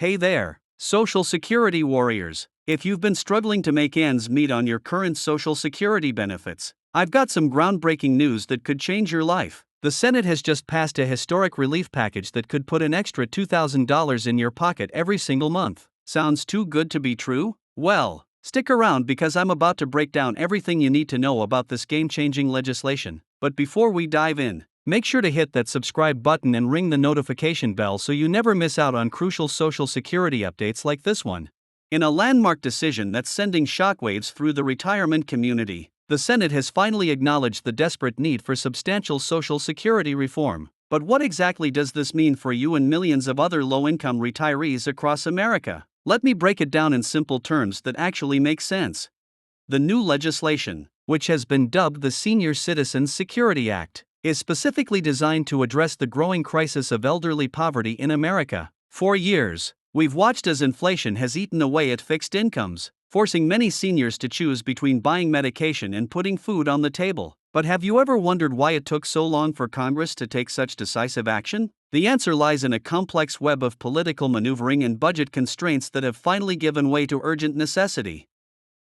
Hey there, Social Security warriors. If you've been struggling to make ends meet on your current Social Security benefits, I've got some groundbreaking news that could change your life. The Senate has just passed a historic relief package that could put an extra $2,000 in your pocket every single month. Sounds too good to be true? Well, stick around because I'm about to break down everything you need to know about this game-changing legislation. But before we dive in, make sure to hit that subscribe button and ring the notification bell so you never miss out on crucial Social Security updates like this one. In a landmark decision that's sending shockwaves through the retirement community, the Senate has finally acknowledged the desperate need for substantial Social Security reform. But what exactly does this mean for you and millions of other low-income retirees across America? Let me break it down in simple terms that actually make sense. The new legislation, which has been dubbed the Senior Citizens Security Act, is specifically designed to address the growing crisis of elderly poverty in America. For years, we've watched as inflation has eaten away at fixed incomes, forcing many seniors to choose between buying medication and putting food on the table. But have you ever wondered why it took so long for Congress to take such decisive action? The answer lies in a complex web of political maneuvering and budget constraints that have finally given way to urgent necessity.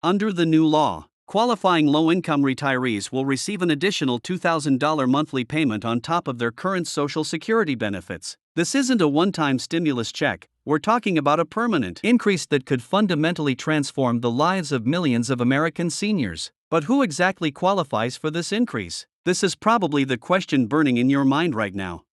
Under the new law, qualifying low-income retirees will receive an additional $2,000 monthly payment on top of their current Social Security benefits. This isn't a one-time stimulus check, we're talking about a permanent increase that could fundamentally transform the lives of millions of American seniors. But who exactly qualifies for this increase? This is probably the question burning in your mind right now.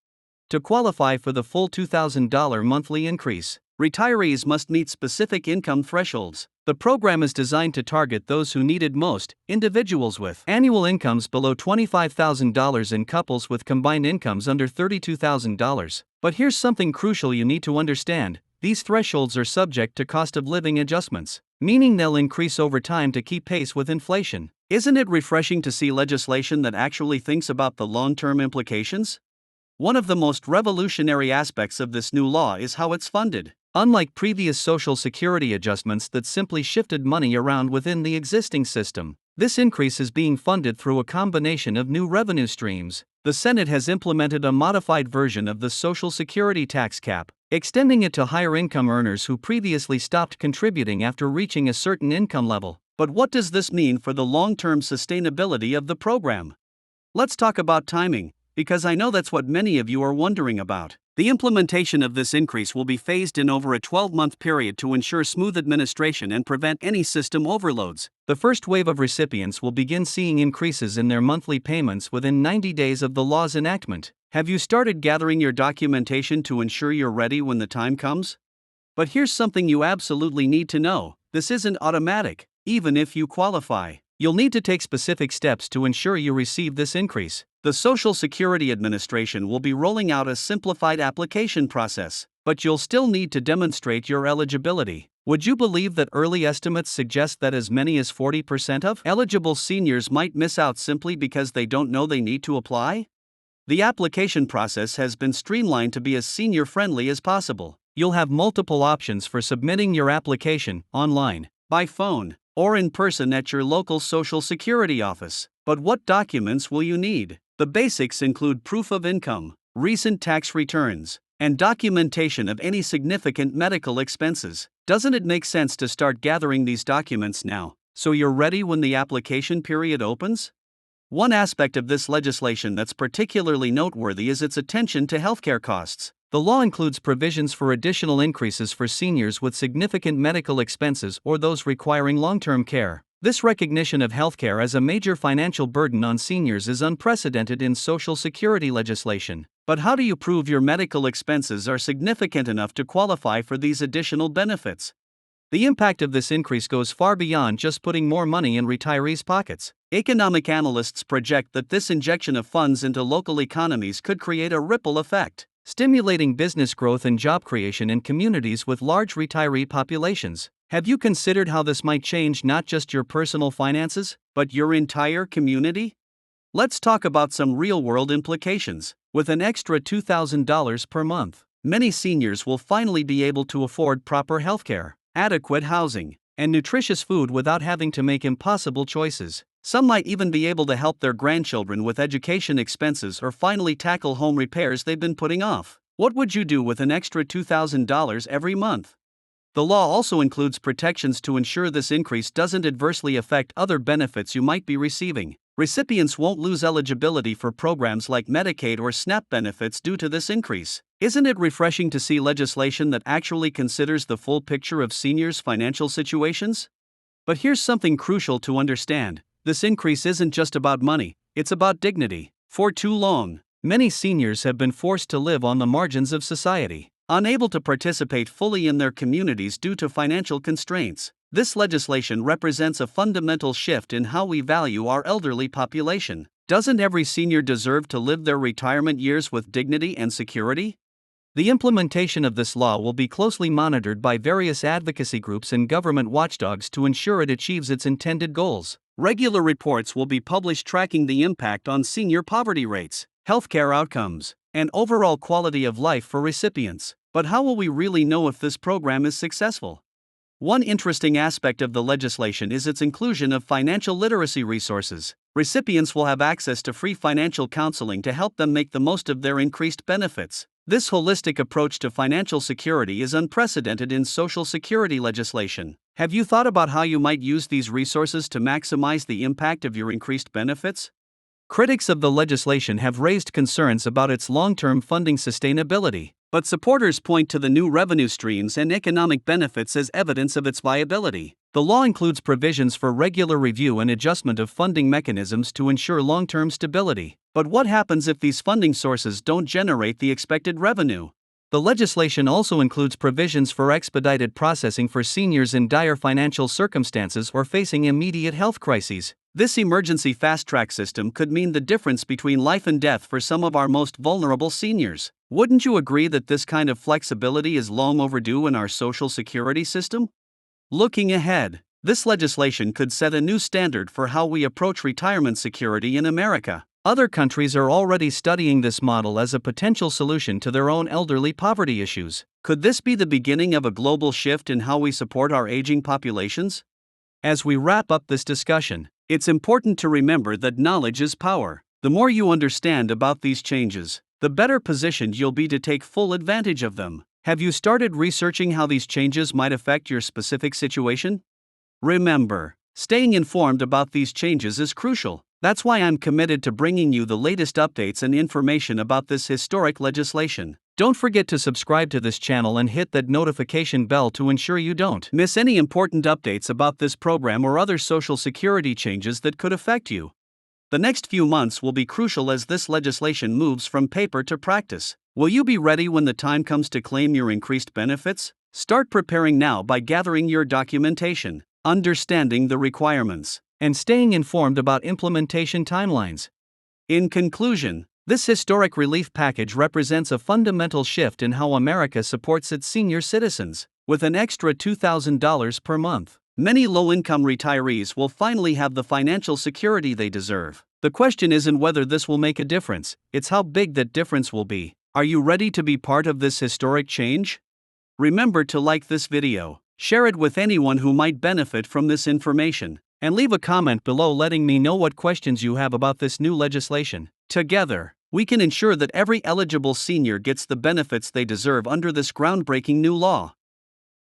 To qualify for the full $2,000 monthly increase, retirees must meet specific income thresholds. The program is designed to target those who need it most, individuals with annual incomes below $25,000 and couples with combined incomes under $32,000. But here's something crucial you need to understand: these thresholds are subject to cost of living adjustments, meaning they'll increase over time to keep pace with inflation. Isn't it refreshing to see legislation that actually thinks about the long-term implications? One of the most revolutionary aspects of this new law is how it's funded. Unlike previous Social Security adjustments that simply shifted money around within the existing system, this increase is being funded through a combination of new revenue streams. The Senate has implemented a modified version of the Social Security tax cap, extending it to higher income earners who previously stopped contributing after reaching a certain income level. But what does this mean for the long-term sustainability of the program? Let's talk about timing, because I know that's what many of you are wondering about. The implementation of this increase will be phased in over a 12-month period to ensure smooth administration and prevent any system overloads. The first wave of recipients will begin seeing increases in their monthly payments within 90 days of the law's enactment. Have you started gathering your documentation to ensure you're ready when the time comes? But here's something you absolutely need to know: this isn't automatic. Even if you qualify, you'll need to take specific steps to ensure you receive this increase. The Social Security Administration will be rolling out a simplified application process, but you'll still need to demonstrate your eligibility. Would you believe that early estimates suggest that as many as 40% of eligible seniors might miss out simply because they don't know they need to apply? The application process has been streamlined to be as senior-friendly as possible. You'll have multiple options for submitting your application: online, by phone, or in person at your local Social Security office. But what documents will you need? The basics include proof of income, recent tax returns, and documentation of any significant medical expenses. Doesn't it make sense to start gathering these documents now, so you're ready when the application period opens? One aspect of this legislation that's particularly noteworthy is its attention to healthcare costs. The law includes provisions for additional increases for seniors with significant medical expenses or those requiring long-term care. This recognition of healthcare as a major financial burden on seniors is unprecedented in Social Security legislation. But how do you prove your medical expenses are significant enough to qualify for these additional benefits? The impact of this increase goes far beyond just putting more money in retirees' pockets. Economic analysts project that this injection of funds into local economies could create a ripple effect, stimulating business growth and job creation in communities with large retiree populations. Have you considered how this might change not just your personal finances, but your entire community? Let's talk about some real-world implications. With an extra $2,000 per month, many seniors will finally be able to afford proper healthcare, adequate housing, and nutritious food without having to make impossible choices. Some might even be able to help their grandchildren with education expenses or finally tackle home repairs they've been putting off. What would you do with an extra $2,000 every month? The law also includes protections to ensure this increase doesn't adversely affect other benefits you might be receiving. Recipients won't lose eligibility for programs like Medicaid or SNAP benefits due to this increase. Isn't it refreshing to see legislation that actually considers the full picture of seniors' financial situations? But here's something crucial to understand: this increase isn't just about money, it's about dignity. For too long, many seniors have been forced to live on the margins of society, unable to participate fully in their communities due to financial constraints. This legislation represents a fundamental shift in how we value our elderly population. Doesn't every senior deserve to live their retirement years with dignity and security? The implementation of this law will be closely monitored by various advocacy groups and government watchdogs to ensure it achieves its intended goals. Regular reports will be published tracking the impact on senior poverty rates, healthcare outcomes, and overall quality of life for recipients. But how will we really know if this program is successful? One interesting aspect of the legislation is its inclusion of financial literacy resources. Recipients will have access to free financial counseling to help them make the most of their increased benefits. This holistic approach to financial security is unprecedented in Social Security legislation. Have you thought about how you might use these resources to maximize the impact of your increased benefits? Critics of the legislation have raised concerns about its long-term funding sustainability, but supporters point to the new revenue streams and economic benefits as evidence of its viability. The law includes provisions for regular review and adjustment of funding mechanisms to ensure long-term stability. But what happens if these funding sources don't generate the expected revenue? The legislation also includes provisions for expedited processing for seniors in dire financial circumstances or facing immediate health crises. This emergency fast-track system could mean the difference between life and death for some of our most vulnerable seniors. Wouldn't you agree that this kind of flexibility is long overdue in our Social Security system? Looking ahead, this legislation could set a new standard for how we approach retirement security in America. Other countries are already studying this model as a potential solution to their own elderly poverty issues. Could this be the beginning of a global shift in how we support our aging populations? As we wrap up this discussion, it's important to remember that knowledge is power. The more you understand about these changes, the better positioned you'll be to take full advantage of them. Have you started researching how these changes might affect your specific situation? Remember, staying informed about these changes is crucial. That's why I'm committed to bringing you the latest updates and information about this historic legislation. Don't forget to subscribe to this channel and hit that notification bell to ensure you don't miss any important updates about this program or other Social Security changes that could affect you. The next few months will be crucial as this legislation moves from paper to practice. Will you be ready when the time comes to claim your increased benefits? Start preparing now by gathering your documentation, understanding the requirements, and staying informed about implementation timelines. In conclusion, this historic relief package represents a fundamental shift in how America supports its senior citizens. With an extra $2,000 per month, many low-income retirees will finally have the financial security they deserve. The question isn't whether this will make a difference, it's how big that difference will be. Are you ready to be part of this historic change? Remember to like this video, share it with anyone who might benefit from this information, and leave a comment below letting me know what questions you have about this new legislation. Together, we can ensure that every eligible senior gets the benefits they deserve under this groundbreaking new law.